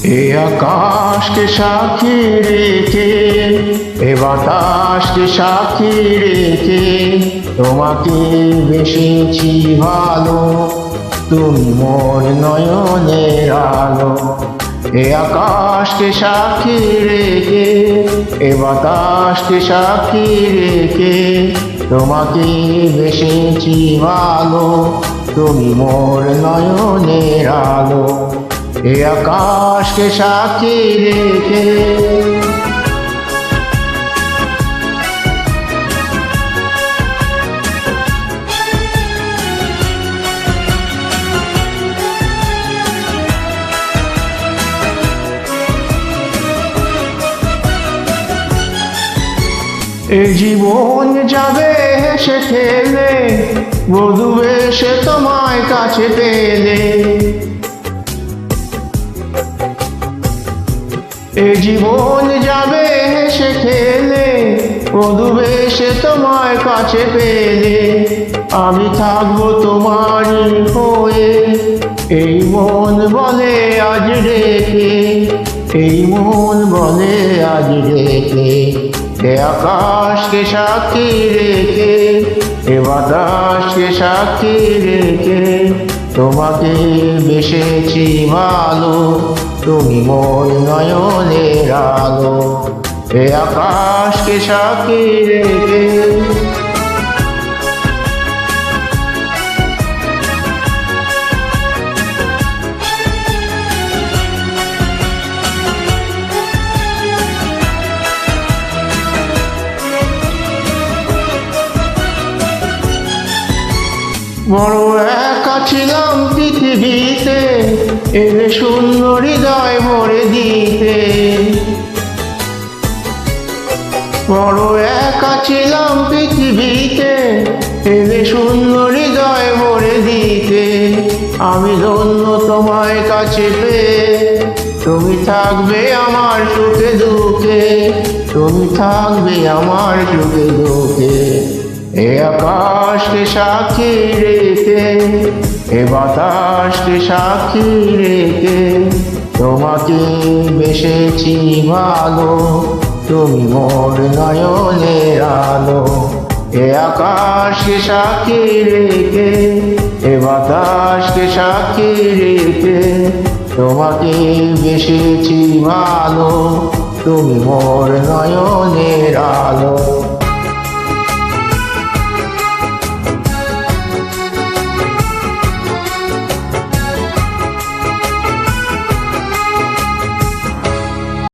এ আকাশকে সাক্ষী রেখে, এ বাতাসকে সাক্ষী রেখে তোমাকে বেসেছি ভালো, তুমি মোর নয়নের আলো। এ আকাশকে সাক্ষী রেখে, এ বাতাসকে সাক্ষী রেখে তোমাকে বেসেছি ভালো, তুমি মোর নয়নের আলো। এ আকাশকে সাক্ষী রেখে। এ জীবন যাবে হেসে খেলে, বধূ বেশে তোমায় কাছে পেলে। এ জীবন যাবে হেসে খেলে, বধূ বেশে তোমায় কাছে পেলে। আমি থাকবো তোমারই হয়ে, এই মন বলে আজ রেখে, এই মন বলে আজ রেখে। এ আকাশকে সাক্ষী রেখে, এ বাতাসকে সাক্ষী রেখে তোমাকে বেসেছি ভালো, তুমি মোর নয়নের আলো। এ আকাশকে সাক্ষী রেখে। বড় একা ছিলাম পৃথিবীতে, এলে শূন্য হৃদয় ভরে দিতে। বড় একা ছিলাম পৃথিবীতে, এলে শূন্য হৃদয় ভরে দিতে। আমি ধন্য তোমায় কাছে পেয়ে, তুমি থাকবে আমার সুখে দুঃখে, তুমি থাকবে আমার সুখে দুঃখে। এ আকাশকে সাক্ষী রেখে, এ বাতাসকে সাক্ষী রেখে তোমাকে বেসেছি ভালো, তুমি মোর নয়নের আলো। এ আকাশকে সাক্ষী রেখে, এ বাতাসকে সাক্ষী রেখে তোমাকে বেসেছি ভালো, তুমি মোর নয়নের